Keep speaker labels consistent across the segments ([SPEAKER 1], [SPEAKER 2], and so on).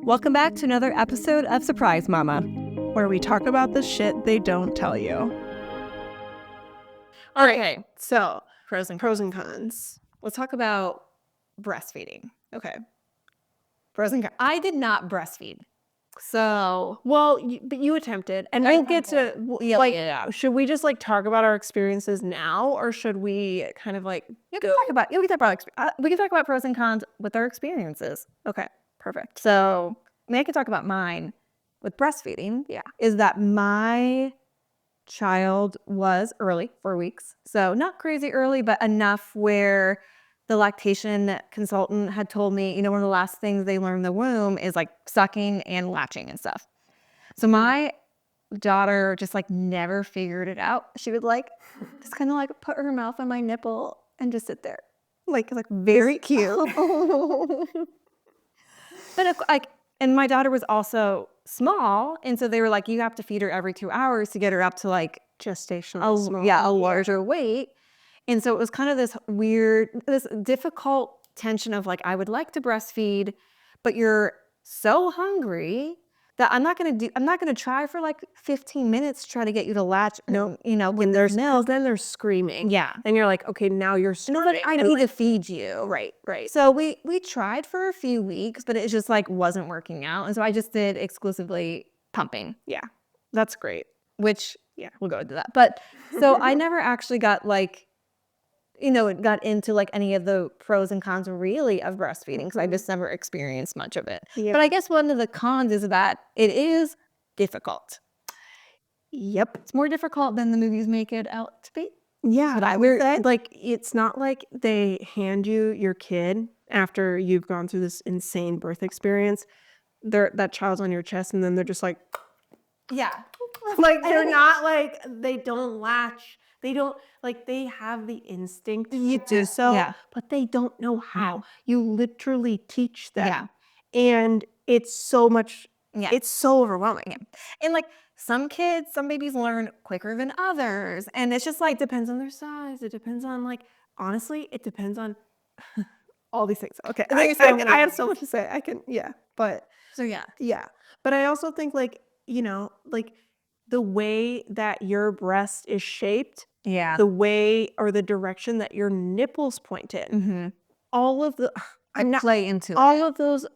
[SPEAKER 1] Welcome back to another episode of Surprise Mama,
[SPEAKER 2] where we talk about the shit they don't tell you.
[SPEAKER 1] All right.
[SPEAKER 2] Okay, so
[SPEAKER 1] Pros and
[SPEAKER 2] cons.
[SPEAKER 1] Let's talk about breastfeeding.
[SPEAKER 2] Okay.
[SPEAKER 1] Pros and cons. I did not breastfeed. So,
[SPEAKER 2] well, but you attempted, and we'll get to should we just like talk about our experiences now, or should we kind of like
[SPEAKER 1] we can talk about pros and cons with our experiences.
[SPEAKER 2] Okay, perfect.
[SPEAKER 1] So, I can talk about mine with breastfeeding.
[SPEAKER 2] Yeah,
[SPEAKER 1] is that my child was early, 4 weeks, so not crazy early, but enough where the lactation consultant had told me, one of the last things they learn in the womb is like sucking and latching and stuff. So my daughter just like never figured it out. She would like just kind of like put her mouth on my nipple and just sit there, like very cute. But and my daughter was also small, and so they were like, you have to feed her every 2 hours to get her up to like
[SPEAKER 2] gestational,
[SPEAKER 1] a larger weight. And so it was kind of this difficult tension of like, I would like to breastfeed, but you're so hungry that I'm not going to try for like 15 minutes to try to get you to latch.
[SPEAKER 2] No,
[SPEAKER 1] when there's milk.
[SPEAKER 2] Then they're screaming.
[SPEAKER 1] Yeah.
[SPEAKER 2] And you're like, okay, now you're starving.
[SPEAKER 1] I need to feed you.
[SPEAKER 2] Right.
[SPEAKER 1] So we tried for a few weeks, but it just like wasn't working out. And so I just did exclusively pumping.
[SPEAKER 2] Yeah. That's great.
[SPEAKER 1] Which, we'll go into that. But so I never actually got like, got into like any of the pros and cons really of breastfeeding because I just never experienced much of it.
[SPEAKER 2] Yep.
[SPEAKER 1] But I guess one of the cons is that it is difficult.
[SPEAKER 2] Yep.
[SPEAKER 1] It's more difficult than the movies make it out to be.
[SPEAKER 2] Yeah. Like, it's not like they hand you your kid after you've gone through this insane birth experience. That child's on your chest and then they're just like,
[SPEAKER 1] yeah.
[SPEAKER 2] Like, they're not like, they don't latch. They don't, like, they have the instinct to do so, but they don't know how. You literally teach them.
[SPEAKER 1] Yeah.
[SPEAKER 2] And it's so much, it's so overwhelming.
[SPEAKER 1] Yeah. And like some babies learn quicker than others. And it's just like,
[SPEAKER 2] depends on their size. It depends on like, honestly, it depends on all these things. Okay. I have so much to say. But.
[SPEAKER 1] So yeah.
[SPEAKER 2] Yeah. But I also think like, like the way that your breast is shaped, the way or the direction that your nipples point in, all of the all of those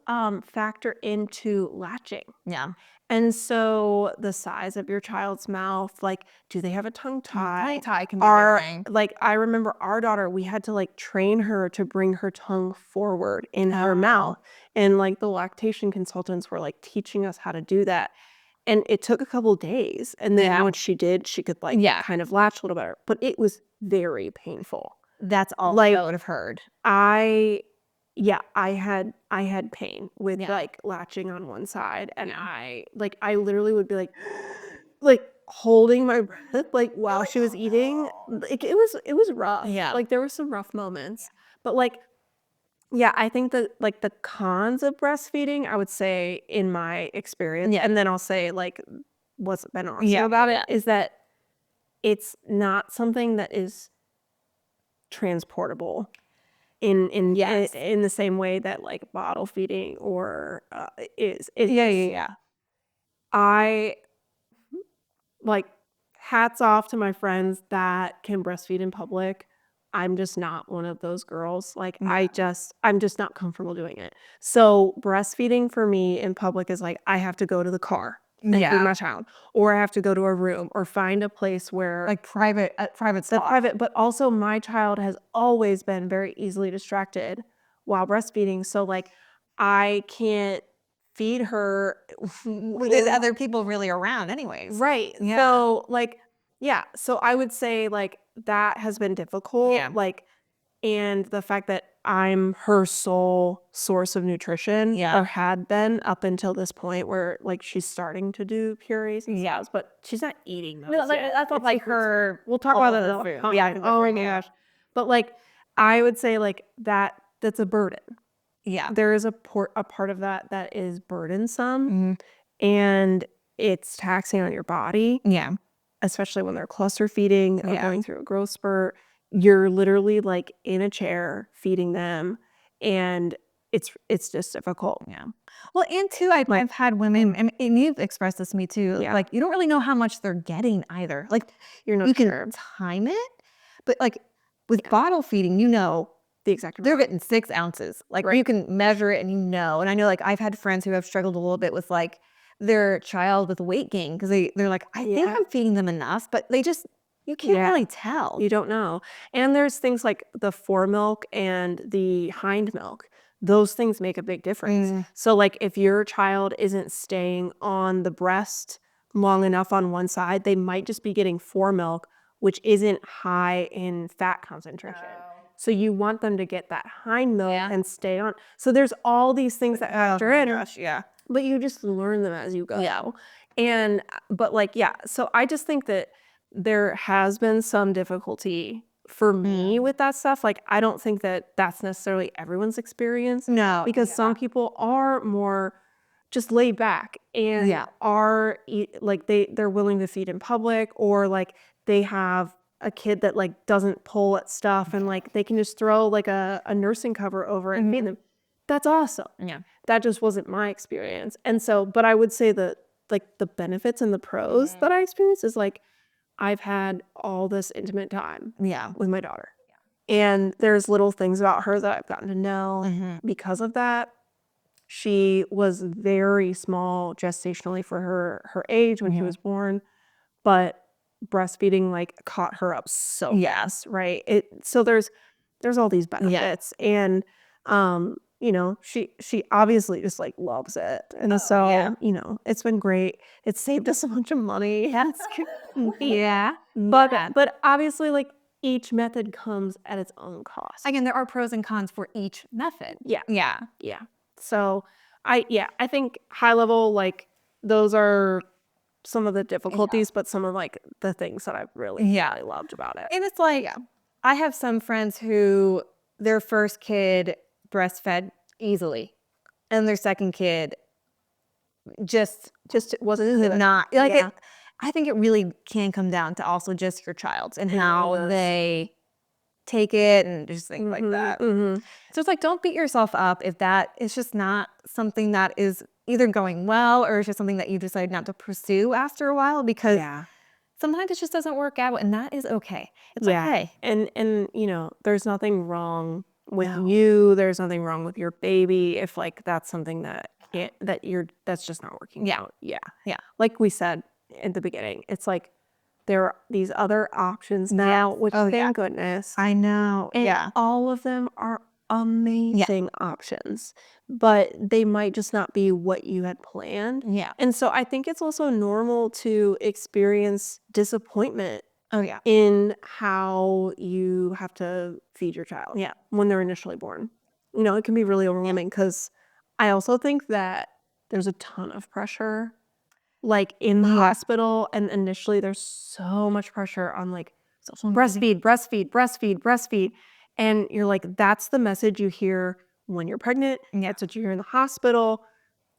[SPEAKER 2] factor into latching.
[SPEAKER 1] Yeah.
[SPEAKER 2] And so the size of your child's mouth, like, do they have a tongue tie?
[SPEAKER 1] Tongue tie can be a thing.
[SPEAKER 2] Like, I remember our daughter, we had to like train her to bring her tongue forward in her mouth. And like the lactation consultants were like teaching us how to do that. And it took a couple days. And then once she did, she could like kind of latch a little better. But it was very painful.
[SPEAKER 1] That's all I would have heard.
[SPEAKER 2] I had pain with like latching on one side. And I literally would be like holding my breath like while she was eating. Like it was rough.
[SPEAKER 1] Yeah.
[SPEAKER 2] Like there were some rough moments. But like, yeah, I think that like the cons of breastfeeding, I would say in my experience, and then I'll say like what's been awesome about it is that it's not something that is transportable in the same way that like bottle feeding or is. I like hats off to my friends that can breastfeed in public. I'm just not one of those girls. Like I'm just not comfortable doing it. So breastfeeding for me in public is like I have to go to the car and feed my child, or I have to go to a room or find a place where
[SPEAKER 1] like private stuff.
[SPEAKER 2] But also my child has always been very easily distracted while breastfeeding. So like I can't feed her
[SPEAKER 1] with other people really around anyways.
[SPEAKER 2] Right.
[SPEAKER 1] Yeah.
[SPEAKER 2] So like, so I would say like that has been difficult.
[SPEAKER 1] Yeah.
[SPEAKER 2] Like, and the fact that I'm her sole source of nutrition or had been up until this point where like she's starting to do purees and stuff, but she's not eating those yet.
[SPEAKER 1] That's not like her.
[SPEAKER 2] We'll talk about that. Oh my gosh. But like, I would say like that's a burden.
[SPEAKER 1] Yeah.
[SPEAKER 2] There is a part of that is burdensome and it's taxing on your body.
[SPEAKER 1] Yeah.
[SPEAKER 2] Especially when they're cluster feeding or going through a growth spurt. You're literally like in a chair feeding them and it's just difficult.
[SPEAKER 1] Yeah. Well, and too, I've had women, and you've expressed this to me too.
[SPEAKER 2] Yeah.
[SPEAKER 1] Like, you don't really know how much they're getting either. Like,
[SPEAKER 2] You're not
[SPEAKER 1] you can
[SPEAKER 2] sure.
[SPEAKER 1] time it, but like with
[SPEAKER 2] Yeah.
[SPEAKER 1] bottle feeding,
[SPEAKER 2] The exact
[SPEAKER 1] they're
[SPEAKER 2] amount.
[SPEAKER 1] getting 6 ounces. Like,
[SPEAKER 2] Right.
[SPEAKER 1] you can measure it, and And I know, like, I've had friends who have struggled a little bit with like their child with weight gain because they're like, I think I'm feeding them enough, but you can't really tell.
[SPEAKER 2] You don't know. And there's things like the foremilk and the hind milk. Those things make a big difference. So like if your child isn't staying on the breast long enough on one side, they might just be getting foremilk, which isn't high in fat concentration. So you want them to get that hind milk and stay on. So there's all these things that factor in.
[SPEAKER 1] Yeah.
[SPEAKER 2] But you just learn them as you go. And but like, so I just think that there has been some difficulty for me with that stuff. Like, I don't think that that's necessarily everyone's experience.
[SPEAKER 1] No.
[SPEAKER 2] Because some people are more just laid back and are like they're willing to feed in public, or like they have a kid that like doesn't pull at stuff and like they can just throw like a nursing cover over it and feed them. That's awesome.
[SPEAKER 1] Yeah.
[SPEAKER 2] That just wasn't my experience. And so, but I would say that like the benefits and the pros that I experienced is like I've had all this intimate time with my daughter. And there's little things about her that I've gotten to know because of that. She was very small gestationally for her age when she was born, but breastfeeding like caught her up so fast, right? So there's all these benefits, and she obviously just like loves it, and so it's been great. It's saved us a bunch of money.
[SPEAKER 1] That's good.
[SPEAKER 2] But obviously like each method comes at its own cost.
[SPEAKER 1] Again, there are pros and cons for each method.
[SPEAKER 2] Yeah. So I think high level, like those are some of the difficulties, but some of like the things that I've really loved about it.
[SPEAKER 1] And it's like, I have some friends who their first kid breastfed easily, and their second kid just
[SPEAKER 2] wasn't
[SPEAKER 1] not like I think it really can come down to also just your child's and how they take it and just things like that. So it's like, don't beat yourself up if that is just not something that is either going well or it's just something that you decide not to pursue after a while, because sometimes it just doesn't work out, and that is okay. It's okay.
[SPEAKER 2] And there's nothing wrong with you. There's nothing wrong with your baby if like that's something that that's just not working out. Like we said at the beginning, it's like there are these other options now, which thank goodness.
[SPEAKER 1] I know.
[SPEAKER 2] And all of them are amazing options, but they might just not be what you had planned. And so I think it's also normal to experience disappointment in how you have to feed your child when they're initially born. It can be really overwhelming, because I also think that there's a ton of pressure like in the hospital, and initially there's so much pressure on like breastfeed, and you're like, that's the message you hear when you're pregnant, that's what you hear in the hospital,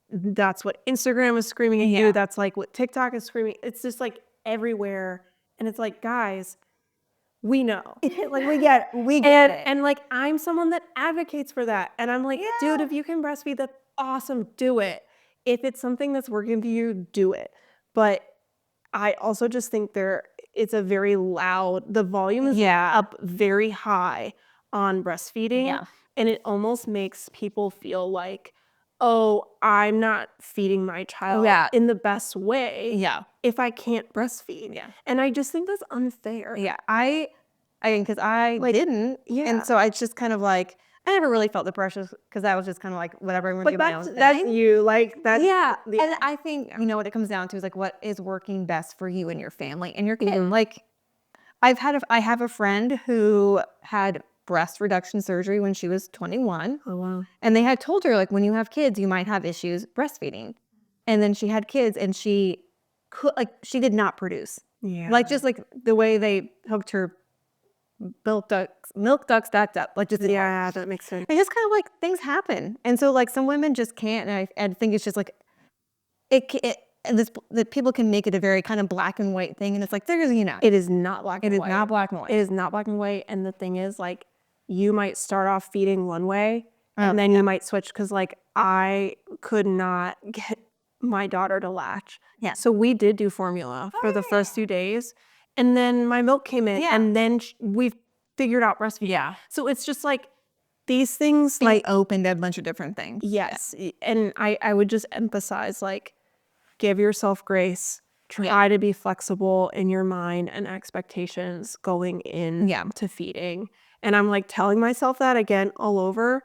[SPEAKER 2] that's what Instagram is screaming at you, that's like what TikTok is screaming. It's just like everywhere, and it's like, guys, we know.
[SPEAKER 1] Like we get it.
[SPEAKER 2] And like I'm someone that advocates for that, and I'm like, dude, if you can breastfeed, that's awesome, do it. If it's something that's working for you, do it. But I also just think it's a very loud, the volume is up very high on breastfeeding, and it almost makes people feel like, oh, I'm not feeding my child in the best way if I can't breastfeed. And I just think that's unfair.
[SPEAKER 1] Because I didn't, and so it's just kind of like, I never really felt the pressure, because I was just kind of like, whatever, I'm gonna do my own thing.
[SPEAKER 2] That's you, like that's
[SPEAKER 1] and I think what it comes down to is like, what is working best for you and your family and your kid. Like I have a friend who had breast reduction surgery when she was 21.
[SPEAKER 2] Oh wow.
[SPEAKER 1] And they had told her, like, when you have kids, you might have issues breastfeeding. And then she had kids, and she did not produce. Like just like the way they hooked her milk ducts stacked up, like just
[SPEAKER 2] that makes sense.
[SPEAKER 1] it's just kind of like things happen, and so like some women just can't, and I think it's just like that people can make it a very kind of black and white thing, and it's like there's
[SPEAKER 2] it is not black and white.
[SPEAKER 1] Not black and white.
[SPEAKER 2] It is not black and white, and the thing is like you might start off feeding one way, and then you might switch, because like I could not get my daughter to latch.
[SPEAKER 1] Yeah.
[SPEAKER 2] So we did do formula for the first 2 days, and then my milk came in, and then we figured out breastfeeding.
[SPEAKER 1] Yeah.
[SPEAKER 2] So it's just like these things,
[SPEAKER 1] Being
[SPEAKER 2] like
[SPEAKER 1] open to a bunch of different things.
[SPEAKER 2] yes, and I would just emphasize, like, give yourself grace. Try to be flexible in your mind and expectations going in to feeding. And I'm like telling myself that again all over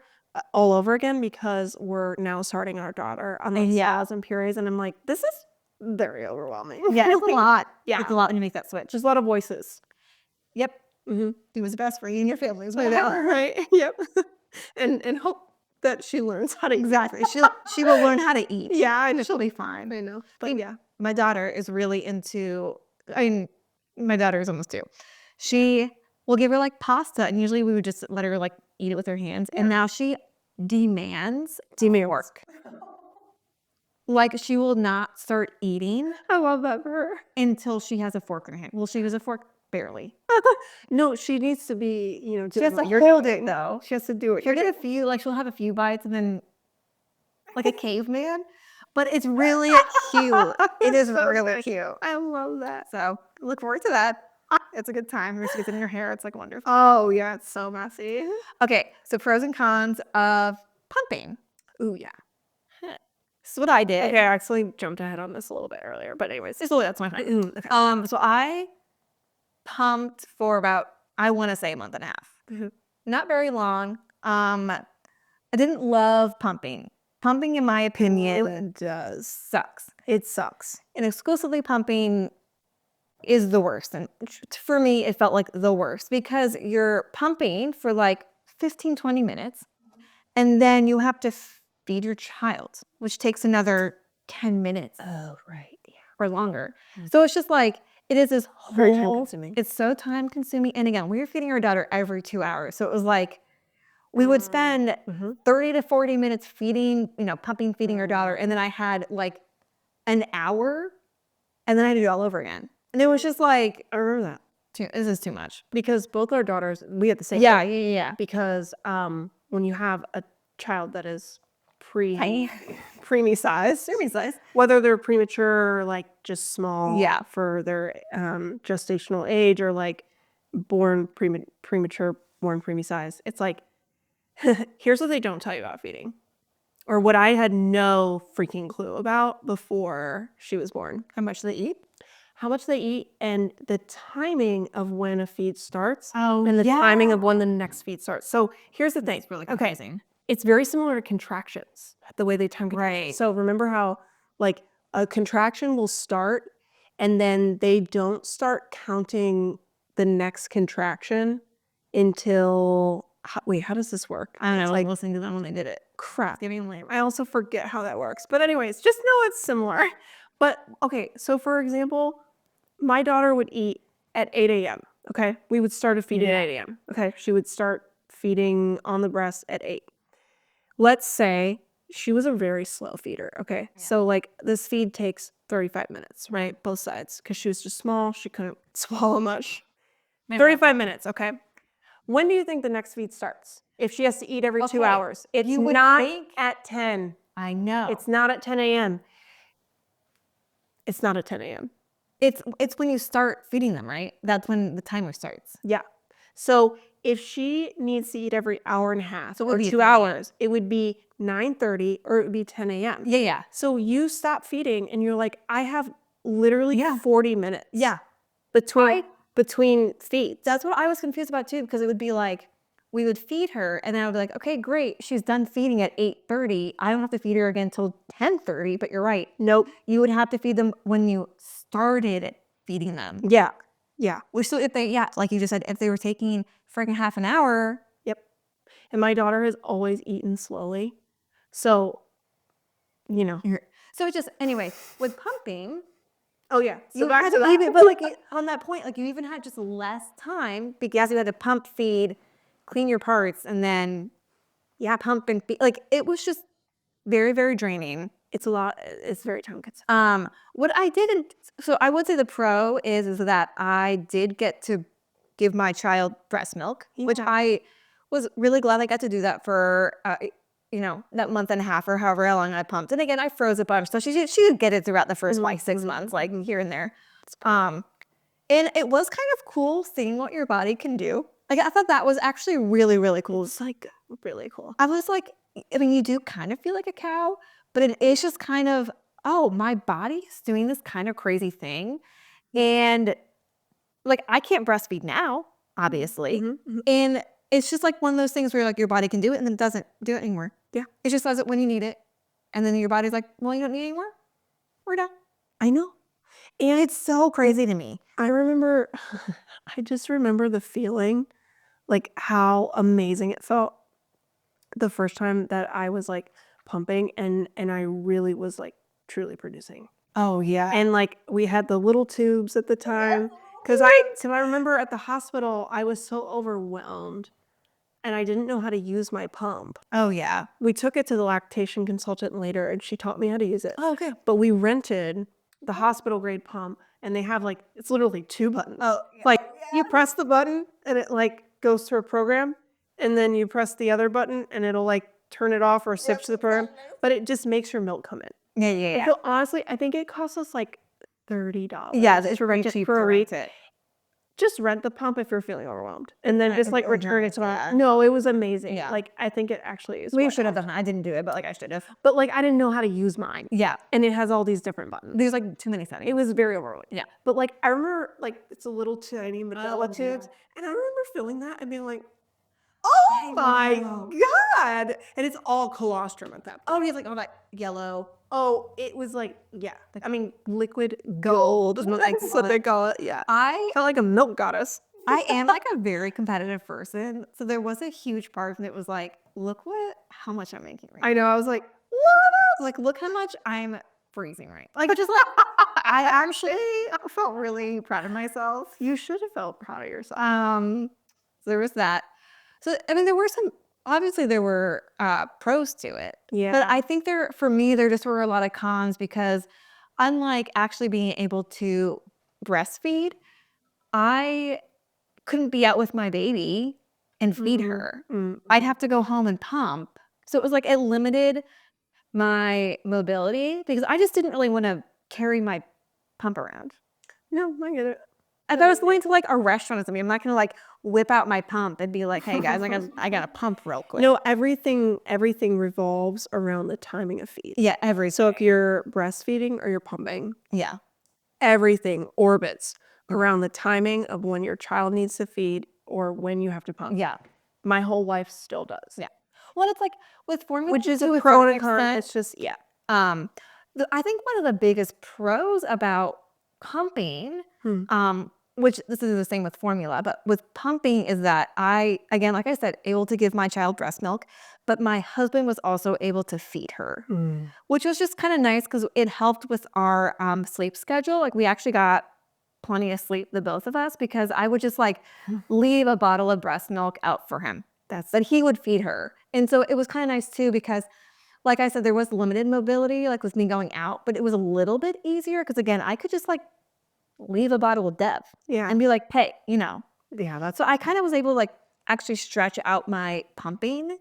[SPEAKER 2] again, because we're now starting our daughter on those salads and purees, and I'm like, this is very overwhelming.
[SPEAKER 1] Yeah, it's a lot.
[SPEAKER 2] Yeah.
[SPEAKER 1] It's a lot when you make that switch.
[SPEAKER 2] Just a lot of voices.
[SPEAKER 1] Yep.
[SPEAKER 2] Mm-hmm.
[SPEAKER 1] Do what's best for you and your family.
[SPEAKER 2] Right. Yep. And hope that she learns how to
[SPEAKER 1] Exactly. She will learn how to eat.
[SPEAKER 2] Yeah, I know.
[SPEAKER 1] She'll be fine.
[SPEAKER 2] I know. But yeah.
[SPEAKER 1] My daughter is really into, my daughter is almost 2. We'll give her like pasta, and usually we would just let her like eat it with her hands. And now she demands work. Like, she will not start eating
[SPEAKER 2] I love that for her.
[SPEAKER 1] until she has a fork in her hand. Well, she was a fork barely.
[SPEAKER 2] No, she needs to be,
[SPEAKER 1] She has to
[SPEAKER 2] you're
[SPEAKER 1] hold
[SPEAKER 2] doing.
[SPEAKER 1] it though.
[SPEAKER 2] She has to do it.
[SPEAKER 1] She'll get a few, like she'll have a few bites and then like a caveman. But it's really cute. It is really cute.
[SPEAKER 2] I love that.
[SPEAKER 1] So look forward to that. It's a good time. When she gets in your hair, it's like wonderful.
[SPEAKER 2] Oh yeah, it's so messy.
[SPEAKER 1] Okay, so pros and cons of pumping.
[SPEAKER 2] Ooh yeah.
[SPEAKER 1] This is what I did.
[SPEAKER 2] Okay, I actually jumped ahead on this a little bit earlier, but anyways,
[SPEAKER 1] That's my fine.
[SPEAKER 2] okay.
[SPEAKER 1] So I pumped for about, I want to say, a month and a half. Not very long. I didn't love pumping. Pumping, in my opinion, sucks.
[SPEAKER 2] It sucks.
[SPEAKER 1] And exclusively pumping is the worst. And for me, it felt like the worst, because you're pumping for like 15, 20 minutes, and then you have to feed your child, which takes another 10 minutes.
[SPEAKER 2] Oh, right. Yeah.
[SPEAKER 1] Or longer. So it's just like, it is this
[SPEAKER 2] Very time
[SPEAKER 1] whole,
[SPEAKER 2] consuming.
[SPEAKER 1] it's so time consuming. And again, we were feeding our daughter every 2 hours. So it was like, we would spend 30 to 40 minutes feeding, pumping, feeding our daughter. And then I had like an hour, and then I had to do it all over again. And it was just like,
[SPEAKER 2] I remember that.
[SPEAKER 1] This is too much.
[SPEAKER 2] Because both our daughters, we had the same.
[SPEAKER 1] Yeah.
[SPEAKER 2] Because when you have a child that is preemie size, whether they're premature or like just small for their gestational age, or like premature, born preemie size, it's like, here's what they don't tell you about feeding, or what I had no freaking clue about before she was born.
[SPEAKER 1] How much they eat?
[SPEAKER 2] How much they eat, and the timing of when a feed starts,
[SPEAKER 1] and
[SPEAKER 2] the timing of when the next feed starts. So here's the thing.
[SPEAKER 1] It's really confusing.
[SPEAKER 2] It's very similar to contractions, the way they time contractions.
[SPEAKER 1] Right.
[SPEAKER 2] So remember how like a contraction will start, and then they don't start counting the next contraction until, wait, how does this work?
[SPEAKER 1] I don't know. Like, listening to them when they did it.
[SPEAKER 2] Crap.
[SPEAKER 1] Giving labor.
[SPEAKER 2] I also forget how that works. But anyways, just know it's similar. But okay, so for example, my daughter would eat at 8 a.m. Okay, we would start feeding at 8 a.m. Okay, she would start feeding on the breast at 8. Let's say she was a very slow feeder. Okay, so like this feed takes 35 minutes, right? Both sides, because she was just small. She couldn't swallow much. 35 minutes. Okay. When do you think the next feed starts? If she has to eat every 2 hours, it's not at 10.
[SPEAKER 1] I know.
[SPEAKER 2] It's not at 10 a.m. It's not at 10 a.m.
[SPEAKER 1] It's when you start feeding them, right? That's when the timer starts.
[SPEAKER 2] Yeah. So if she needs to eat every hour and a half or 2 hours, it would be 9:30 or it would be 10 a.m.
[SPEAKER 1] Yeah.
[SPEAKER 2] So you stop feeding and you're like, I have literally 40 minutes.
[SPEAKER 1] Yeah.
[SPEAKER 2] Between feeds.
[SPEAKER 1] That's what I was confused about too, because it would be like, we would feed her, and then I would be like, okay, great, she's done feeding at 8:30. I don't have to feed her again until 10:30, but you're right.
[SPEAKER 2] Nope.
[SPEAKER 1] You would have to feed them when you started feeding them.
[SPEAKER 2] Yeah.
[SPEAKER 1] Which, so if they, like you just said, if they were taking freaking half an hour.
[SPEAKER 2] Yep. And my daughter has always eaten slowly. So,
[SPEAKER 1] So it's just, anyway, with pumping.
[SPEAKER 2] Oh yeah.
[SPEAKER 1] So back to that. But like on that point, like you even had just less time because you had to pump, feed, clean your parts, and then pump and feed. Like it was just very, very draining.
[SPEAKER 2] It's a lot. It's very time consuming.
[SPEAKER 1] What I didn't, so I would say the pro is that I did get to give my child breast milk, which I was really glad I got to do that for that month and a half or however long I pumped. And again, I froze a bunch, so she would get it throughout the first like 6 months, like here and there. And it was kind of cool seeing what your body can do. Like I thought that was actually really, really cool.
[SPEAKER 2] It's like really cool.
[SPEAKER 1] I was like, I mean, you do kind of feel like a cow, but it is just kind of, oh, my body's doing this kind of crazy thing. And like, I can't breastfeed now, obviously. And it's just like one of those things where like your body can do it and then it doesn't do it anymore.
[SPEAKER 2] Yeah.
[SPEAKER 1] It just does it when you need it. And then your body's like, well, you don't need it anymore. We're done.
[SPEAKER 2] I know.
[SPEAKER 1] And it's so crazy to me.
[SPEAKER 2] I just remember the feeling, like how amazing it felt the first time that I was like pumping and I really was like truly producing.
[SPEAKER 1] Oh, yeah.
[SPEAKER 2] And like we had the little tubes at the time because I remember at the hospital I was so overwhelmed and I didn't know how to use my pump.
[SPEAKER 1] Oh, yeah.
[SPEAKER 2] We took it to the lactation consultant later and she taught me how to use it.
[SPEAKER 1] Oh, okay.
[SPEAKER 2] But we rented the hospital grade pump and they have like, it's literally 2 buttons.
[SPEAKER 1] Oh, yeah.
[SPEAKER 2] Like you press the button and it like goes to a program and then you press the other button and it'll like turn it off or switch to the program, but it just makes your milk come in.
[SPEAKER 1] Yeah.
[SPEAKER 2] So honestly, I think it costs us like $30.
[SPEAKER 1] Yeah, it's very
[SPEAKER 2] just
[SPEAKER 1] cheap
[SPEAKER 2] for a
[SPEAKER 1] rent
[SPEAKER 2] week.
[SPEAKER 1] it.
[SPEAKER 2] Just rent the pump if you're feeling overwhelmed, and then just like return it to
[SPEAKER 1] Yeah.
[SPEAKER 2] No, it was amazing.
[SPEAKER 1] Yeah.
[SPEAKER 2] Like I think it actually is.
[SPEAKER 1] We should have done it. I didn't do it, but like I should have.
[SPEAKER 2] But like I didn't know how to use mine.
[SPEAKER 1] Yeah.
[SPEAKER 2] And it has all these different buttons.
[SPEAKER 1] There's like too many settings.
[SPEAKER 2] It was very overwhelming.
[SPEAKER 1] Yeah.
[SPEAKER 2] But like I remember like it's a little tiny Medela
[SPEAKER 1] Oh,
[SPEAKER 2] tubes,
[SPEAKER 1] yeah.
[SPEAKER 2] and I remember feeling that and being like, oh my God. And it's all colostrum at that point.
[SPEAKER 1] Oh, you have like all that yellow.
[SPEAKER 2] Oh, it was like, yeah. I mean, liquid gold is what they call it. Yeah.
[SPEAKER 1] I
[SPEAKER 2] Felt like a milk goddess.
[SPEAKER 1] am like a very competitive person. So there was a huge part that was like, look how much I'm making right now.
[SPEAKER 2] I know. I was like,
[SPEAKER 1] Like, look how much I'm freezing right. Like, just like, I actually felt really proud of myself.
[SPEAKER 2] you should have felt proud of yourself.
[SPEAKER 1] So there was that. So, I mean, there were obviously there were pros to it.
[SPEAKER 2] Yeah.
[SPEAKER 1] But I think for me, there just were a lot of cons because unlike actually being able to breastfeed, I couldn't be out with my baby and feed her. I'd have to go home and pump. So it was like it limited my mobility because I just didn't really want to carry my pump around.
[SPEAKER 2] No, I get it.
[SPEAKER 1] If I was going to like a restaurant or something, I'm not gonna like whip out my pump and be like, hey guys, I gotta pump real quick.
[SPEAKER 2] No, everything revolves around the timing of feed.
[SPEAKER 1] Yeah,
[SPEAKER 2] So if you're breastfeeding or you're pumping,
[SPEAKER 1] yeah.
[SPEAKER 2] everything orbits around the timing of when your child needs to feed or when you have to pump.
[SPEAKER 1] Yeah.
[SPEAKER 2] My whole life still does.
[SPEAKER 1] Yeah. Well, it's like with formula,
[SPEAKER 2] Which is
[SPEAKER 1] to
[SPEAKER 2] a
[SPEAKER 1] a
[SPEAKER 2] pro
[SPEAKER 1] certain
[SPEAKER 2] and con.
[SPEAKER 1] extent,
[SPEAKER 2] It's just, yeah.
[SPEAKER 1] I think one of the biggest pros about pumping, which this is the same with formula, but with pumping is that again, like I said, able to give my child breast milk, but my husband was also able to feed her, which was just kind of nice because it helped with our sleep schedule. Like we actually got plenty of sleep, the both of us, because I would just like leave a bottle of breast milk out for him. That he would feed her. And so it was kind of nice too because like I said, there was limited mobility, like with me going out, but it was a little bit easier because again, I could just like leave a bottle of Dept and be like, hey,
[SPEAKER 2] Yeah, that's
[SPEAKER 1] so I kind of was able to like actually stretch out my pumping.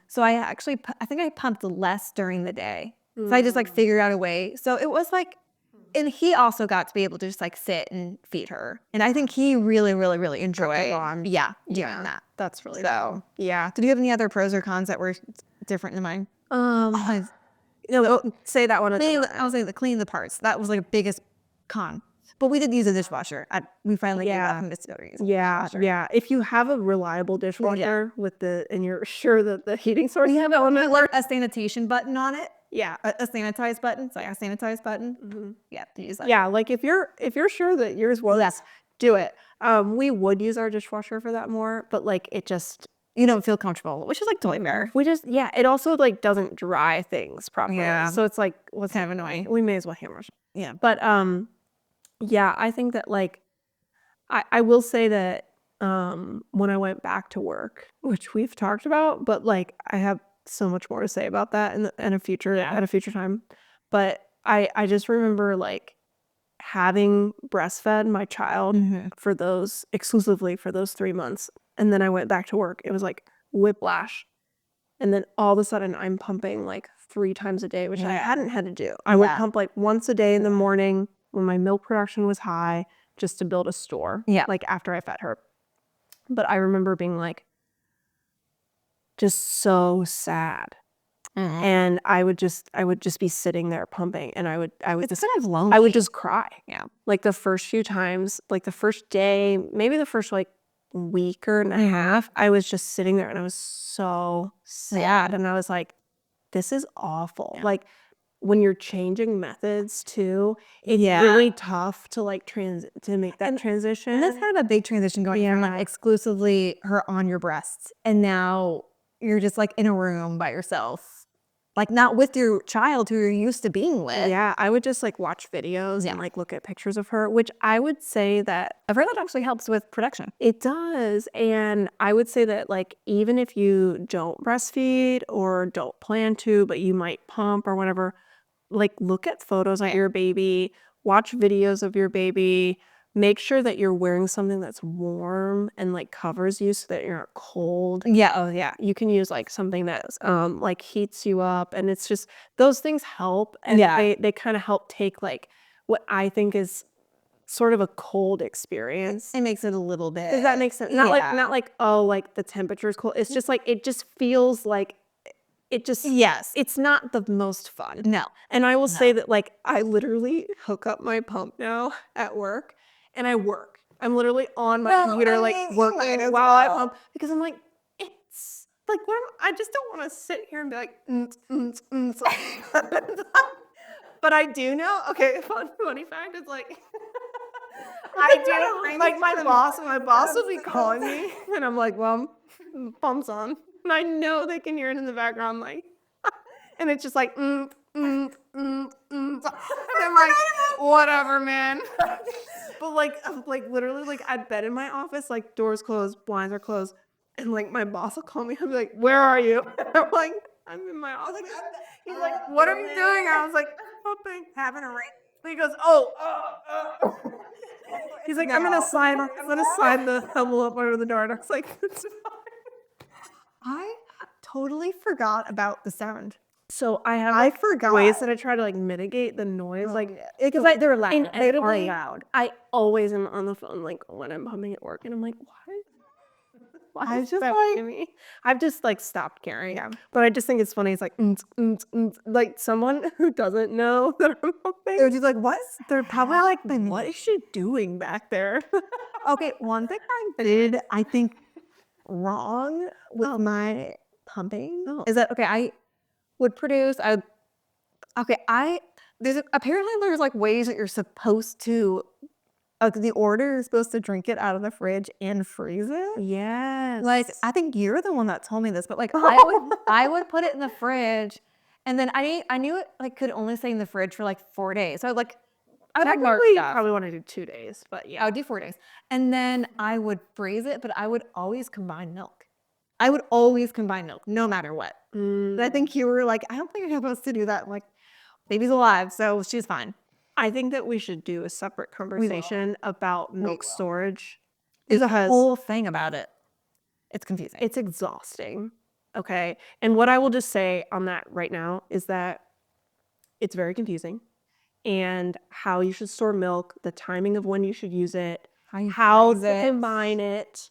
[SPEAKER 1] So I think I pumped less during the day. So I just like figured out a way. So it was like, and he also got to be able to just like sit and feed her. And I think he really, really, really enjoyed doing that.
[SPEAKER 2] That's really
[SPEAKER 1] So,
[SPEAKER 2] yeah.
[SPEAKER 1] did you have any other pros or cons that were different than mine?
[SPEAKER 2] Say that one.
[SPEAKER 1] I was like the cleaning the parts. That was like the biggest con. But we did use a dishwasher. We finally gave up from this series.
[SPEAKER 2] Yeah. If you have a reliable dishwasher and you're sure that the heating source
[SPEAKER 1] We have a sanitation button on it.
[SPEAKER 2] Yeah.
[SPEAKER 1] A sanitize button. So a sanitize button. Yeah, to use that.
[SPEAKER 2] Yeah, like if you're sure that yours works, do it. We would use our dishwasher for that more, but like it just
[SPEAKER 1] You don't feel comfortable, which is like totally fair.
[SPEAKER 2] it also like doesn't dry things properly.
[SPEAKER 1] Yeah.
[SPEAKER 2] So it's like what's
[SPEAKER 1] kind of annoying.
[SPEAKER 2] We may as well hammer it.
[SPEAKER 1] Yeah.
[SPEAKER 2] But yeah, I think that like I will say that when I went back to work, which we've talked about, but like I have so much more to say about that in a future at a future time. But I just remember like having breastfed my child exclusively for those 3 months, and then I went back to work. It was like whiplash. And then all of a sudden I'm pumping like 3 times a day, which I hadn't had to do. I would pump like once a day in the morning when my milk production was high, just to build a store, like after I fed her. But I remember being like just so sad. And I would just be sitting there pumping, and I would
[SPEAKER 1] It's kind of lonely.
[SPEAKER 2] I would just cry. Yeah. Like the first few times, like the first day, maybe the first like week and a half, I was just sitting there and I was so sad. And I was like, this is awful. Like when you're changing methods too, it's really tough to like to make that transition.
[SPEAKER 1] And that's kind of a big transition going from like exclusively her on your breasts, and now you're just like in a room by yourself, like not with your child who you're used to being with.
[SPEAKER 2] Yeah, I would just like watch videos and like look at pictures of her, which I would say that
[SPEAKER 1] I've heard that actually helps with production.
[SPEAKER 2] it does. And I would say that like even if you don't breastfeed or don't plan to, but you might pump or whatever, like look at photos of your baby, watch videos of your baby, make sure that you're wearing something that's warm and like covers you so that you're not cold.
[SPEAKER 1] Yeah. Oh yeah.
[SPEAKER 2] You can use like something that's like heats you up, and it's just those things help, and they kind of help take like what I think is sort of a cold experience.
[SPEAKER 1] It makes it a little bit.
[SPEAKER 2] Does that make sense? Not like oh like the temperature is cold. It's just like it just feels like it just it's not the most fun.
[SPEAKER 1] No.
[SPEAKER 2] And I will say that like I literally hook up my pump now at work and I work. I'm literally on my computer like working while I pump because I'm like it's like I just don't want to sit here and be like but I do know. Okay, funny fact is like I do like my boss will be calling me and I'm like, well, pump's on. And I know they can hear it in the background, like, and it's just like, and I'm like, whatever, man. But like literally, like at bed in my office, like doors closed, blinds are closed, and like my boss will call me and be like, "Where are you?" And I'm like, "I'm in my office." He's like, "What are you doing?" I was like, "Pumping, having a rain." He goes, "Oh." He's like, I'm gonna sign the envelope under the door. And I was like, it's fine.
[SPEAKER 1] I totally forgot about the sound.
[SPEAKER 2] So I forgot ways that I try to like mitigate the noise, like
[SPEAKER 1] because they're loud. They are loud.
[SPEAKER 2] I always am on the phone like when I'm pumping at work, and I'm like, why is that me? I've just like stopped caring. Yeah. But I just think it's funny. It's like like someone who doesn't know that I'm pumping.
[SPEAKER 1] They're just like, what? They're probably like,
[SPEAKER 2] what is she doing back there?
[SPEAKER 1] Okay, one thing I did, I think, wrong with my pumping is that I would produce. Apparently there's like ways that you're supposed to. The order is supposed to drink it out of the fridge and freeze it.
[SPEAKER 2] Yes.
[SPEAKER 1] Like I think you're the one that told me this, but like I would put it in the fridge, and then I knew it like could only stay in the fridge for like 4 days. So I would
[SPEAKER 2] probably want to do 2 days, but yeah,
[SPEAKER 1] I would do 4 days, and then I would freeze it. But I would always combine milk. I would always combine milk, no matter what. But I think you were like, I don't think I'm supposed to do that. I'm like, baby's alive, so she's fine.
[SPEAKER 2] I think that we should do a separate conversation about milk storage.
[SPEAKER 1] There's a whole thing about it. It's confusing.
[SPEAKER 2] It's exhausting. Okay. And what I will just say on that right now is that it's very confusing, and how you should store milk, the timing of when you should use it, how to combine it.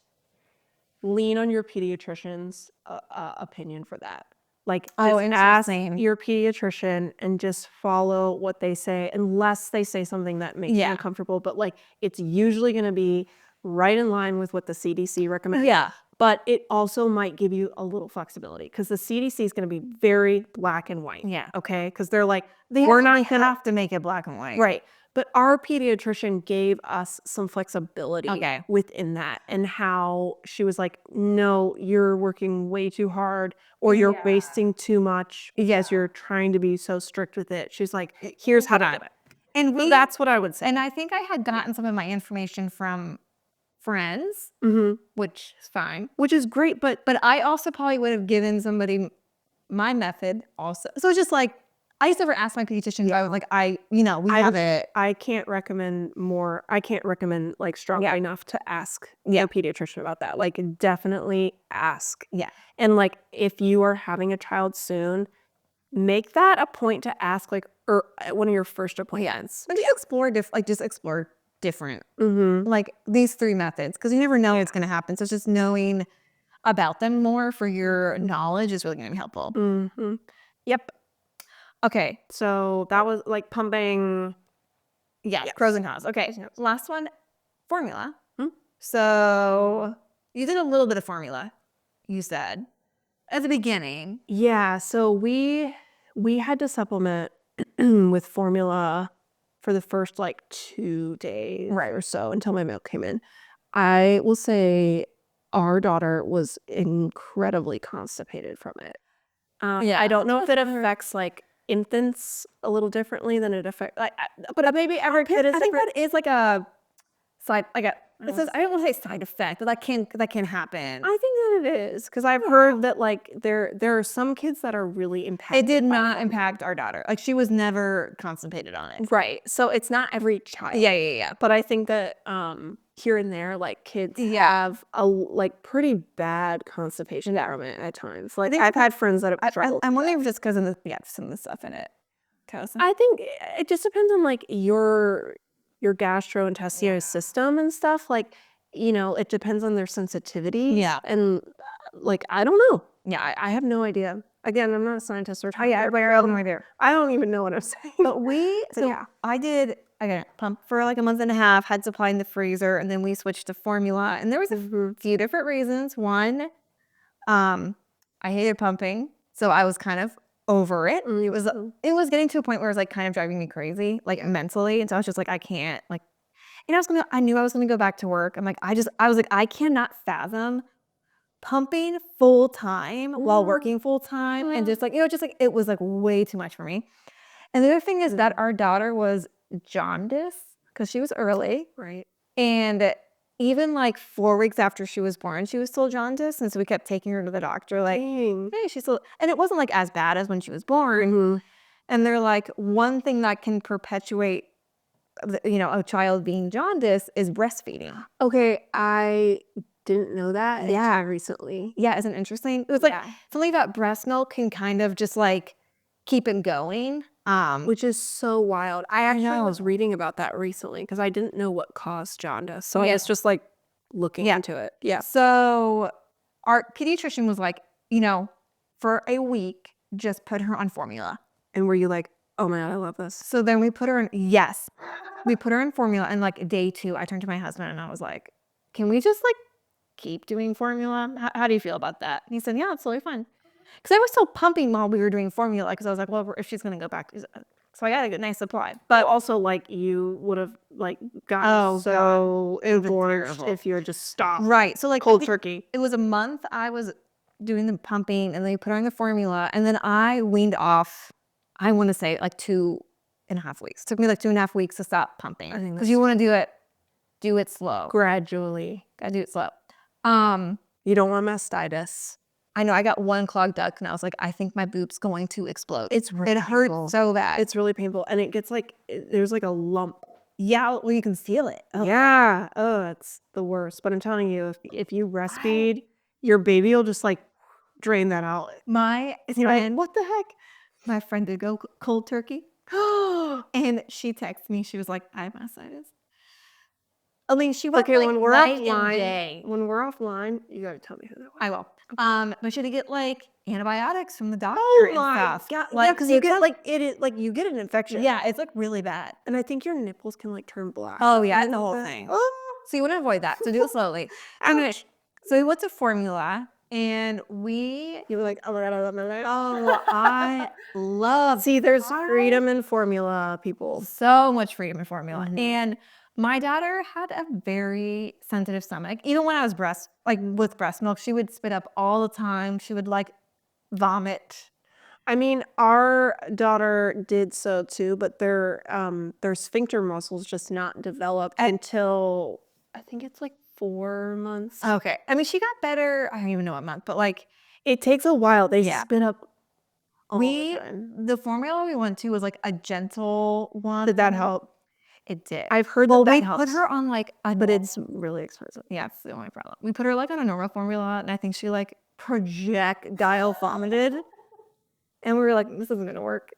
[SPEAKER 2] Lean on your pediatrician's opinion for that. Like, ask your pediatrician and just follow what they say, unless they say something that makes you uncomfortable. But like, it's usually going to be right in line with what the CDC recommends.
[SPEAKER 1] Yeah.
[SPEAKER 2] But it also might give you a little flexibility, because the CDC is going to be very black and white.
[SPEAKER 1] Yeah.
[SPEAKER 2] Okay. Because they're like,
[SPEAKER 1] we're not going to have to make it black and white.
[SPEAKER 2] Right. But our pediatrician gave us some flexibility within that, and how she was like, no, you're working way too hard, or you're wasting too much because you're trying to be so strict with it. She's like, here's how to do it.
[SPEAKER 1] And
[SPEAKER 2] that's what I would say.
[SPEAKER 1] And I think I had gotten some of my information from friends, which is fine.
[SPEAKER 2] Which is great, but
[SPEAKER 1] I also probably would have given somebody my method also. So it's just like, I used to never ask my pediatrician. I was like, we have it.
[SPEAKER 2] I can't recommend like strongly enough to ask your pediatrician about that. Like, definitely ask.
[SPEAKER 1] Yeah.
[SPEAKER 2] And like, if you are having a child soon, make that a point to ask, like, or one of your first appointments.
[SPEAKER 1] But just explore different, like these 3 methods, because you never know what's going to happen. So it's just knowing about them more for your knowledge is really going to be helpful.
[SPEAKER 2] Yep.
[SPEAKER 1] Okay.
[SPEAKER 2] So that was like pumping.
[SPEAKER 1] Yes. Pros and cons. Okay. Last one, formula. So you did a little bit of formula, you said, at the beginning.
[SPEAKER 2] Yeah. So we had to supplement with formula for the first like 2 days or so until my milk came in. I will say our daughter was incredibly constipated from it. I don't know if it affects like infants a little differently than it affects, but maybe every kid is
[SPEAKER 1] I think
[SPEAKER 2] different.
[SPEAKER 1] that is like a side, I don't want to say side effect, but that can happen.
[SPEAKER 2] I think that it is, because I've heard that like there are some kids that are really impacted.
[SPEAKER 1] It did not impact our daughter. Like, she was never constipated on it.
[SPEAKER 2] Right. So it's not every child.
[SPEAKER 1] Yeah.
[SPEAKER 2] But I think that here and there, like, kids have a like pretty bad constipation from it at times. Like, I've had friends that have struggled.
[SPEAKER 1] I'm wondering if just because of some of the stuff in it.
[SPEAKER 2] I think it just depends on like your gastrointestinal system and stuff. Like, it depends on their sensitivity.
[SPEAKER 1] Yeah.
[SPEAKER 2] And like, I don't know. Yeah, I have no idea. Again, I'm not a scientist or
[SPEAKER 1] I have no idea.
[SPEAKER 2] I don't even know what I'm saying.
[SPEAKER 1] But I got pumped for like a month and a half, had supply in the freezer, and then we switched to formula. And there was a few different reasons. One, I hated pumping, so I was kind of over it. It was getting to a point where it was like kind of driving me crazy, like mentally. And so I was just like, I can't, like, and I knew I was gonna go back to work. I'm like, I was like, I cannot fathom pumping full time while working full time, and just like, it was like way too much for me. And the other thing is that our daughter was jaundice because she was early.
[SPEAKER 2] Right.
[SPEAKER 1] And even like 4 weeks after she was born, she was still jaundice. And so we kept taking her to the doctor, like, hey, she's still, and it wasn't like as bad as when she was born. And they're like, one thing that can perpetuate, a child being jaundice is breastfeeding.
[SPEAKER 2] Okay, I didn't know that. Yeah, recently.
[SPEAKER 1] Yeah, isn't it interesting? It was like something about breast milk can kind of just like keep it going.
[SPEAKER 2] Which is so wild. I actually was reading about that recently because I didn't know what caused jaundice. So I was just like looking into it. Yeah.
[SPEAKER 1] So our pediatrician was like, for a week, just put her on formula.
[SPEAKER 2] And were you like, oh my God, I love this?
[SPEAKER 1] So then we put her in, we put her in formula. And like day 2, I turned to my husband and I was like, can we just like keep doing formula? How do you feel about that? And he said, yeah, it's totally fine. Because I was still pumping while we were doing formula, because I was like, well, if she's going to go back. So I got a good, nice supply.
[SPEAKER 2] But also, like, you would have, like, gotten so engorged if you had just stopped.
[SPEAKER 1] Right. So, like,
[SPEAKER 2] cold turkey.
[SPEAKER 1] It was a month I was doing the pumping, and then you put her on the formula, and then I weaned off, I want to say, like 2.5 weeks. It took me like 2.5 weeks to stop pumping. Because you want to do it slow.
[SPEAKER 2] Gradually.
[SPEAKER 1] Gotta do it slow.
[SPEAKER 2] You don't want mastitis.
[SPEAKER 1] I know I got one clogged duct and I was like, I think my boob's going to explode.
[SPEAKER 2] It hurts
[SPEAKER 1] so bad.
[SPEAKER 2] It's really painful. And it gets like, there's like a lump.
[SPEAKER 1] Yeah, well, you can feel it.
[SPEAKER 2] Oh. Yeah. Oh, it's the worst. But I'm telling you, if you breastfeed, your baby will just like drain that out.
[SPEAKER 1] My friend, what the heck? My friend did go cold turkey. And she texted me. She was like, I have mastitis. I mean, she went like
[SPEAKER 2] when we're
[SPEAKER 1] night
[SPEAKER 2] offline,
[SPEAKER 1] and day.
[SPEAKER 2] When we're offline, you gotta tell me who that was.
[SPEAKER 1] I will. But she had to get like antibiotics from the doctor.
[SPEAKER 2] Oh
[SPEAKER 1] and
[SPEAKER 2] my
[SPEAKER 1] stuff.
[SPEAKER 2] God!
[SPEAKER 1] Like,
[SPEAKER 2] yeah, because you get like you get an infection.
[SPEAKER 1] Yeah, it's like really bad.
[SPEAKER 2] And I think your nipples can like turn black.
[SPEAKER 1] Oh yeah, and the whole thing. So you want to avoid that. So do it slowly. So we went to formula, and you
[SPEAKER 2] were like, oh my God, I love my life.
[SPEAKER 1] Oh, I love.
[SPEAKER 2] See, there's freedom in formula, people.
[SPEAKER 1] So much freedom in formula. And my daughter had a very sensitive stomach. Even when I was with breast milk, she would spit up all the time. She would like vomit.
[SPEAKER 2] I mean, our daughter did so too, but their sphincter muscles just not developed until I think it's like 4 months.
[SPEAKER 1] Okay. I mean, she got better. I don't even know what month, but like
[SPEAKER 2] it takes a while. They spit up all the time.
[SPEAKER 1] The formula we went to was like a gentle one.
[SPEAKER 2] Did that help?
[SPEAKER 1] It did.
[SPEAKER 2] I've heard
[SPEAKER 1] Well,
[SPEAKER 2] that
[SPEAKER 1] we
[SPEAKER 2] helps.
[SPEAKER 1] put her on like a
[SPEAKER 2] But it's really expensive.
[SPEAKER 1] yeah, it's the only problem. We put her like on a normal formula, and I think she like projectile vomited, and we were like, this isn't gonna work.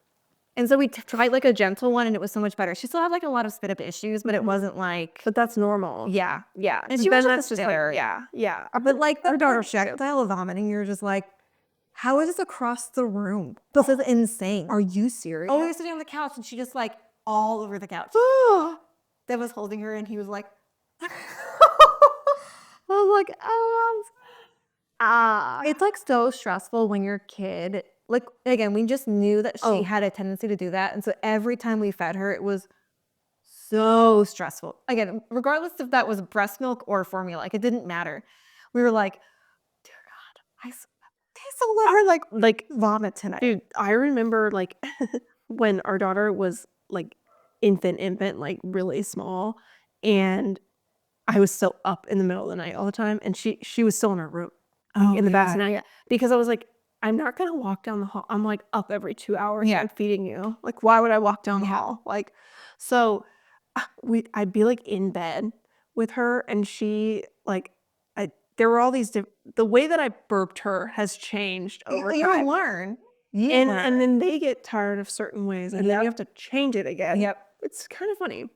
[SPEAKER 1] And so we tried like a gentle one, and it was so much better. She still had like a lot of spit up issues, but it wasn't like.
[SPEAKER 2] But that's normal.
[SPEAKER 1] Yeah,
[SPEAKER 2] Yeah.
[SPEAKER 1] and she was
[SPEAKER 2] then
[SPEAKER 1] just
[SPEAKER 2] that's just like, yeah.
[SPEAKER 1] But like our daughter projectile vomiting, you're just like, how is this across the room? This is insane.
[SPEAKER 2] Are you serious?
[SPEAKER 1] Oh, we were sitting on the couch, and she just like all over the couch. That was holding her, and he was like, I was like, it's like so stressful when you're a kid. Like again, we just knew that she had a tendency to do that, and so every time we fed her, it was so stressful. Again, regardless if that was breast milk or formula, like it didn't matter. We were like, dear God, I still let her like vomit tonight.
[SPEAKER 2] Dude, I remember like when our daughter was like infant, like really small, and I was still up in the middle of the night all the time, and she was still in her room in the bassinet because I was like, I'm not gonna walk down the hall. I'm like up every 2 hours and feeding you. Like, why would I walk down the hall? Like, so I'd be like in bed with her, and she like there were all these the way that I burped her has changed over time.
[SPEAKER 1] You learn.
[SPEAKER 2] And then they get tired of certain ways, and then you have to change it again.
[SPEAKER 1] Yep.
[SPEAKER 2] It's kind of funny.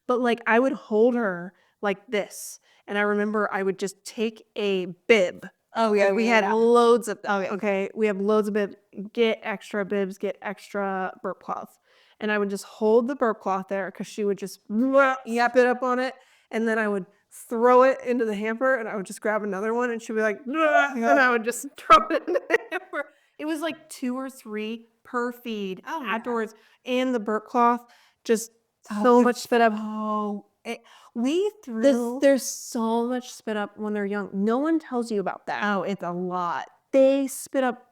[SPEAKER 2] But like I would hold her like this, and I remember I would just take a bib.
[SPEAKER 1] Oh yeah,
[SPEAKER 2] We had loads of we have loads of bibs. Get extra bibs, get extra burp cloths. And I would just hold the burp cloth there because she would just yap it up on it, and then I would throw it into the hamper, and I would just grab another one, and she'd be like, and I would just throw it into the hamper. It was like 2 or 3 per feed afterwards, and the burp cloth just so much spit up. There's so much spit up when they're young. No one tells you about that.
[SPEAKER 1] Oh, it's a lot.
[SPEAKER 2] They spit up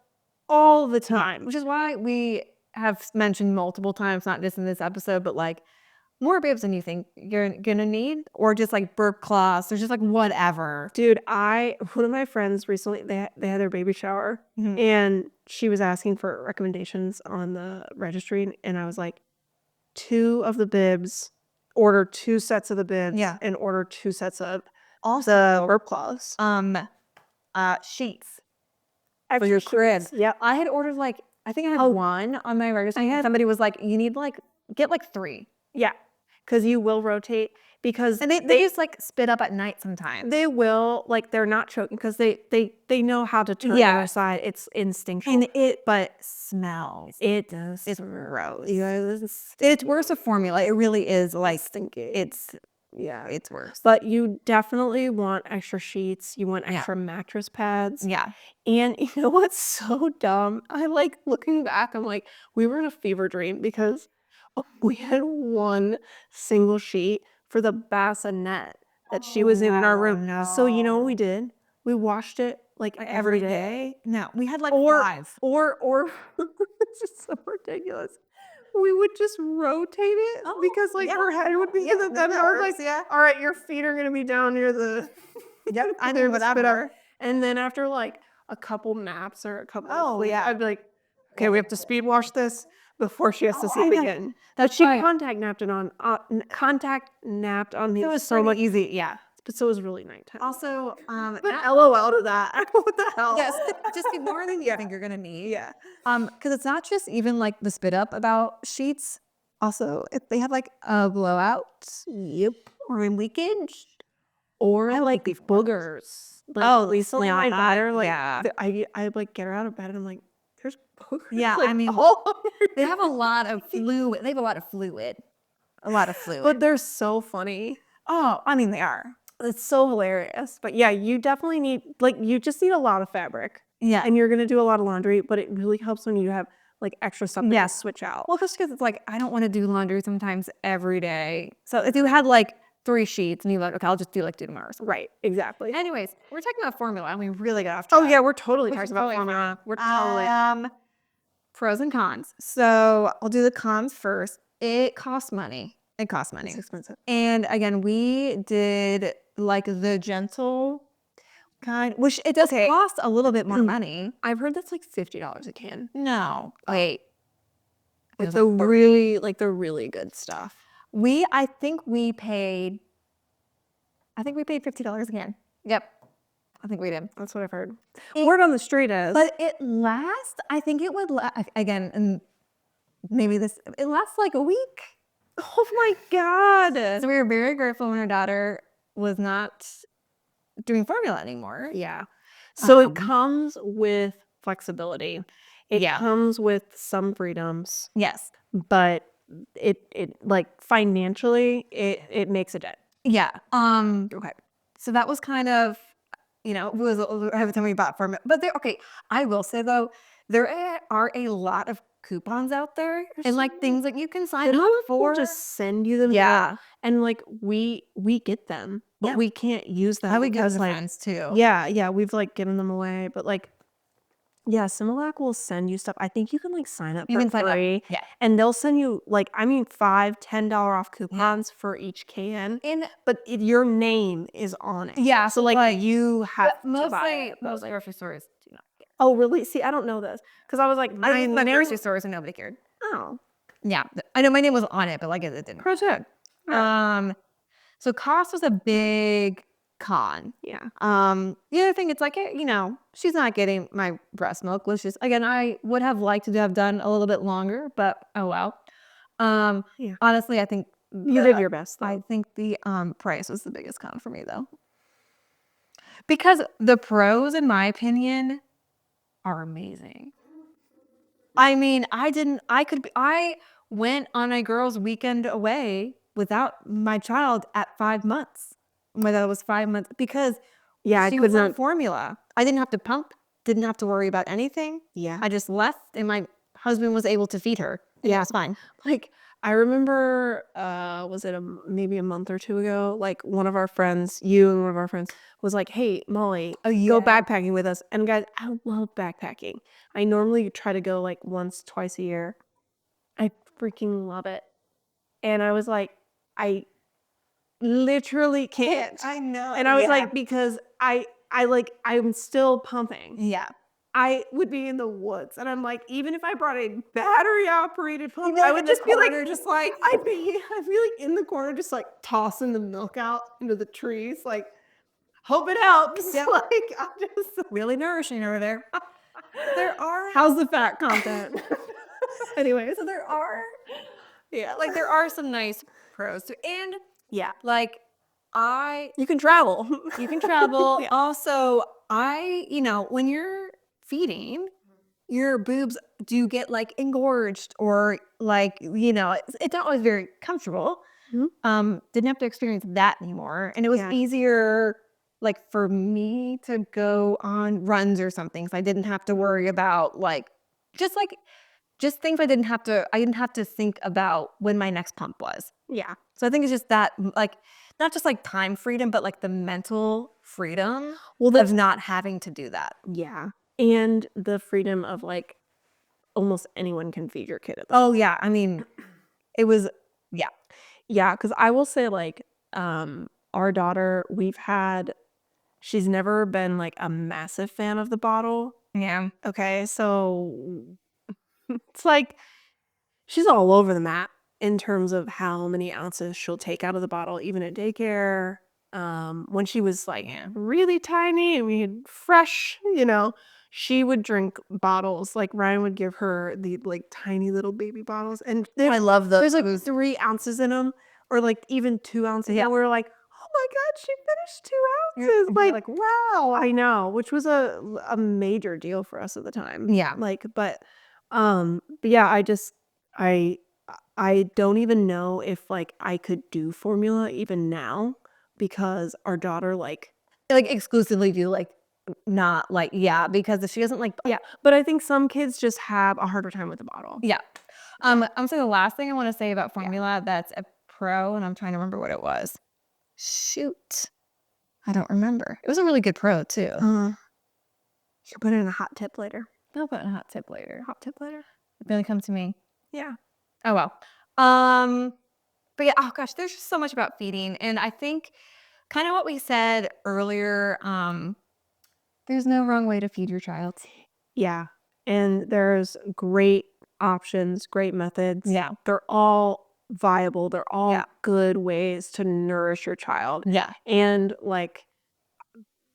[SPEAKER 2] all the time,
[SPEAKER 1] which is why we have mentioned multiple times, not just in this episode, but like more bibs than you think you're gonna need, or just like burp cloths, or just like whatever.
[SPEAKER 2] Dude, one of my friends recently, they had their baby shower, and she was asking for recommendations on the registry, and I was like, 2 of the bibs, order 2 sets of the bibs, and order 2 sets of the burp cloths.
[SPEAKER 1] Sheets
[SPEAKER 2] for your crib.
[SPEAKER 1] Yep. I had ordered like, I think I had 1 on my registry. Somebody was like, you need like, get like 3.
[SPEAKER 2] Yeah, because you will rotate. Because
[SPEAKER 1] and they just like spit up at night sometimes.
[SPEAKER 2] They will, like, they're not choking because they know how to turn the other side. It's instinctual.
[SPEAKER 1] And but smells. It's gross. You guys, it's worse of formula. It really is like
[SPEAKER 2] stinky.
[SPEAKER 1] It's worse.
[SPEAKER 2] But you definitely want extra sheets. You want extra mattress pads.
[SPEAKER 1] Yeah.
[SPEAKER 2] And you know what's so dumb? I like looking back, I'm like, we were in a fever dream because we had 1 single sheet for the bassinet that she was in our room.
[SPEAKER 1] No.
[SPEAKER 2] So you know what we did? We washed it like every day.
[SPEAKER 1] No, we had like 5.
[SPEAKER 2] Or this is so ridiculous. We would just rotate it because like her head would be in the bed. I was like, all right, your feet are gonna be down near the
[SPEAKER 1] I knew whatever.
[SPEAKER 2] And then after like a couple naps or a couple I'd be like, okay, we have to speed wash this before she has to sleep again. That she contact napped on me.
[SPEAKER 1] It was
[SPEAKER 2] so much
[SPEAKER 1] easy,
[SPEAKER 2] but so it was really nighttime.
[SPEAKER 1] Also,
[SPEAKER 2] but LOL to that. What the hell?
[SPEAKER 1] Yes, just be more than you think you're gonna need. Yeah. Because it's not just even like the spit up about sheets. Also, if they have like a blowout, or a leakage,
[SPEAKER 2] or I like boogers.
[SPEAKER 1] Like,
[SPEAKER 2] recently
[SPEAKER 1] my
[SPEAKER 2] daughter, like, I like get her out of bed and I'm like, there's boogers.
[SPEAKER 1] Yeah,
[SPEAKER 2] like,
[SPEAKER 1] I mean, they have a lot of fluid. They have a lot of fluid.
[SPEAKER 2] But they're so funny.
[SPEAKER 1] Oh, I mean, they are.
[SPEAKER 2] It's so hilarious. But yeah, you definitely need, like, you just need a lot of fabric.
[SPEAKER 1] Yeah.
[SPEAKER 2] And you're going to do a lot of laundry, but it really helps when you have like extra stuff to switch out.
[SPEAKER 1] Well, just because it's like, I don't want to do laundry sometimes every day. So if you had like 3 sheets and you're like, okay, I'll just do tomorrow.
[SPEAKER 2] Right, exactly.
[SPEAKER 1] Anyways, we're talking about formula and we really got off track.
[SPEAKER 2] Oh yeah, we're totally talking about formula. We're totally.
[SPEAKER 1] Pros and cons. So I'll do the cons first. It costs money. It's
[SPEAKER 2] expensive.
[SPEAKER 1] And again, we did like the gentle Which it does
[SPEAKER 2] Okay.
[SPEAKER 1] cost a little bit more money.
[SPEAKER 2] I've heard that's like $50 a can.
[SPEAKER 1] No, wait.
[SPEAKER 2] Like the really good stuff.
[SPEAKER 1] I think we paid $50 a can. Yep. I think we did.
[SPEAKER 2] That's what I've heard. Word on the street is.
[SPEAKER 1] But it lasts, I think it would, again, and maybe it lasts like a week.
[SPEAKER 2] Oh my God.
[SPEAKER 1] So we were very grateful when our daughter was not doing formula anymore.
[SPEAKER 2] Yeah. So it comes with flexibility. It comes with some freedoms.
[SPEAKER 1] Yes.
[SPEAKER 2] But it like financially it makes a dent.
[SPEAKER 1] Yeah.
[SPEAKER 2] Okay.
[SPEAKER 1] So that was kind of, it was every time we bought formula. But I will say though, there are a lot of coupons out there and like things that you can sign up for.
[SPEAKER 2] Just send you them.
[SPEAKER 1] Yeah.
[SPEAKER 2] And like we get them, but we can't use them.
[SPEAKER 1] I would give
[SPEAKER 2] because
[SPEAKER 1] them
[SPEAKER 2] like
[SPEAKER 1] friends too.
[SPEAKER 2] yeah, we've like given them away, but like Similac will send you stuff. I think you can like sign up for free.
[SPEAKER 1] Yeah.
[SPEAKER 2] And they'll send you like $5-10 off coupons for each can. But your name is on it.
[SPEAKER 1] Yeah.
[SPEAKER 2] So like you have to buy it.
[SPEAKER 1] Mostly grocery stores do not care.
[SPEAKER 2] Oh really? See, I don't know this. Because I was like,
[SPEAKER 1] My grocery stores and nobody cared.
[SPEAKER 2] Oh.
[SPEAKER 1] Yeah. I know my name was on it, but like it didn't.
[SPEAKER 2] Pro tip.
[SPEAKER 1] So cost was a big con.
[SPEAKER 2] Yeah.
[SPEAKER 1] The other thing, it's like, she's not getting my breast milk, which is, again, I would have liked to have done a little bit longer, but oh well. Honestly, I think
[SPEAKER 2] you did your best though.
[SPEAKER 1] I think the price was the biggest con for me though. Because the pros, in my opinion, are amazing. I mean, I went on a girls' weekend away without my child at 5 months. When that was 5 months, because she was on formula. I didn't have to pump, didn't have to worry about anything.
[SPEAKER 2] Yeah.
[SPEAKER 1] I just left and my husband was able to feed her. Yeah, it's fine.
[SPEAKER 2] Like I remember, was it maybe a month or two ago? Like one of our friends, one of our friends was like, "Hey, Molly, go backpacking with us." And guys, I love backpacking. I normally try to go like once, twice a year. I freaking love it. And I was like, I literally can't.
[SPEAKER 1] I know.
[SPEAKER 2] And I was like, because I'm still pumping.
[SPEAKER 1] Yeah.
[SPEAKER 2] I would be in the woods, and I'm like, even if I brought a battery operated pump, I would just be like, I'd be like in the corner, just like tossing the milk out into the trees, like, hope it helps.
[SPEAKER 1] Yep.
[SPEAKER 2] Like, I'm just
[SPEAKER 1] really nourishing over there.
[SPEAKER 2] How's the fat content? Anyway, so there are
[SPEAKER 1] some nice pros too. And
[SPEAKER 2] yeah,
[SPEAKER 1] like
[SPEAKER 2] you can travel.
[SPEAKER 1] You can travel. Yeah. Also, when you're feeding, your boobs do get like engorged or like, it's not always very comfortable.
[SPEAKER 2] Mm-hmm.
[SPEAKER 1] Didn't have to experience that anymore. And it was easier like for me to go on runs or something. So I didn't have to worry about just things I didn't have to think about when my next pump was.
[SPEAKER 2] Yeah.
[SPEAKER 1] So I think it's just that, like, not just like time freedom, but like the mental freedom of not having to do that.
[SPEAKER 2] Yeah. And the freedom of like almost anyone can feed your kid.
[SPEAKER 1] Yeah. I mean, it was, yeah.
[SPEAKER 2] Yeah. Cause I will say like, our daughter, she's never been like a massive fan of the bottle.
[SPEAKER 1] Yeah.
[SPEAKER 2] Okay. So it's like, she's all over the map in terms of how many ounces she'll take out of the bottle, even at daycare. When she was like really tiny and we had fresh, she would drink bottles. Like Ryan would give her the like tiny little baby bottles, and
[SPEAKER 1] I love those.
[SPEAKER 2] There's like 3 ounces in them, or like even 2 ounces. Yeah, and we're like, oh my god, she finished 2 ounces! Like wow, I know, which was a major deal for us at the time.
[SPEAKER 1] Yeah,
[SPEAKER 2] but yeah, I don't even know if like I could do formula even now, because our daughter like
[SPEAKER 1] exclusively do like not like because if she doesn't like
[SPEAKER 2] but I think some kids just have a harder time with the bottle.
[SPEAKER 1] I'm saying the last thing I want to say about formula that's a pro, and I'm trying to remember what it was. Shoot, I don't remember. It was a really good pro too.
[SPEAKER 2] You can put it in a hot tip later.
[SPEAKER 1] I'll put in a hot tip later.
[SPEAKER 2] It
[SPEAKER 1] really comes to me.
[SPEAKER 2] Yeah.
[SPEAKER 1] Oh well. But yeah, oh gosh, there's just so much about feeding. And I think kind of what we said earlier, There's no wrong way to feed your child.
[SPEAKER 2] Yeah. And there's great options, great methods.
[SPEAKER 1] Yeah.
[SPEAKER 2] They're all viable. They're all
[SPEAKER 1] Yeah.
[SPEAKER 2] good ways to nourish your child.
[SPEAKER 1] Yeah.
[SPEAKER 2] And like,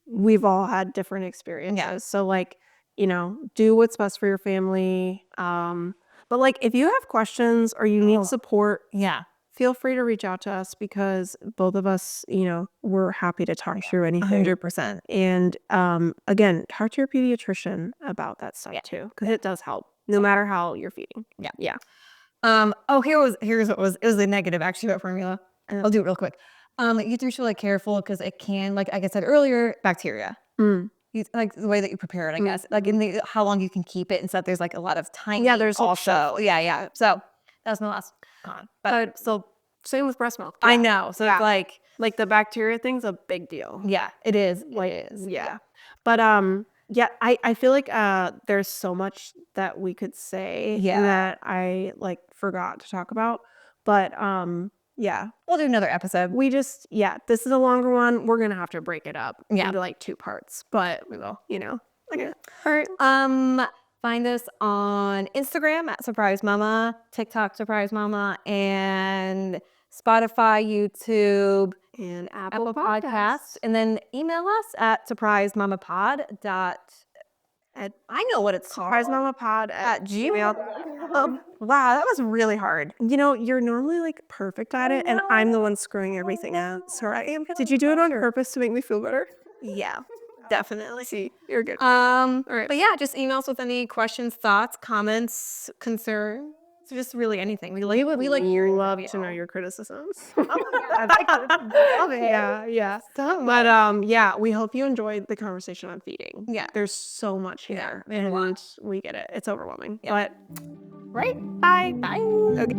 [SPEAKER 2] we've all had different experiences. So like, do what's best for your family. But like, if you have questions or you need support,
[SPEAKER 1] Yeah.
[SPEAKER 2] feel free to reach out to us, because both of us, we're happy to talk through anything.
[SPEAKER 1] 100%.
[SPEAKER 2] And again, talk to your pediatrician about that stuff too, because it does help, no matter how you're feeding.
[SPEAKER 1] Yeah.
[SPEAKER 2] Yeah.
[SPEAKER 1] Here's what was, it was a negative actually about formula. I'll do it real quick. You three should like careful because it can, like I said earlier, bacteria. Like the way that you prepare it, I guess. Like in the how long you can keep it, and stuff. There's like a lot of time.
[SPEAKER 2] Yeah, there's
[SPEAKER 1] also. Yeah. So that's my last con. But
[SPEAKER 2] so same with breast milk.
[SPEAKER 1] I know. So it's
[SPEAKER 2] like the bacteria thing's a big deal.
[SPEAKER 1] yeah, it is.
[SPEAKER 2] Like,
[SPEAKER 1] it is.
[SPEAKER 2] Yeah. But yeah, I feel like there's so much that we could say that I like forgot to talk about. But yeah,
[SPEAKER 1] We'll do another episode.
[SPEAKER 2] we just this is a longer one. We're gonna have to break it up into like 2 parts, but
[SPEAKER 1] We will.
[SPEAKER 2] Okay. All right.
[SPEAKER 1] Find us on Instagram at Surprise Mama, TikTok Surprise Mama, and Spotify, YouTube,
[SPEAKER 2] And
[SPEAKER 1] Apple Podcasts. And then email us at surprisemamapod. I know what it's called.
[SPEAKER 2] SurpriseMamaPod@gmail.
[SPEAKER 1] Wow, that was really hard.
[SPEAKER 2] You're normally like perfect at it, and I'm the one screwing everything up. Sorry. Did you do it on purpose to make me feel better?
[SPEAKER 1] Yeah, definitely.
[SPEAKER 2] See, you're good.
[SPEAKER 1] All right. But yeah, just email us with any questions, thoughts, comments, concerns. Just really anything. We like hearing
[SPEAKER 2] love
[SPEAKER 1] from
[SPEAKER 2] to
[SPEAKER 1] you.
[SPEAKER 2] know your criticisms.
[SPEAKER 1] Love it.
[SPEAKER 2] Yeah.
[SPEAKER 1] So
[SPEAKER 2] But yeah, we hope you enjoyed the conversation on feeding.
[SPEAKER 1] Yeah.
[SPEAKER 2] There's so much here,
[SPEAKER 1] there's a lot.
[SPEAKER 2] and we get it. It's overwhelming.
[SPEAKER 1] Yeah.
[SPEAKER 2] But
[SPEAKER 1] right.
[SPEAKER 2] bye.
[SPEAKER 1] Bye.
[SPEAKER 2] Okay.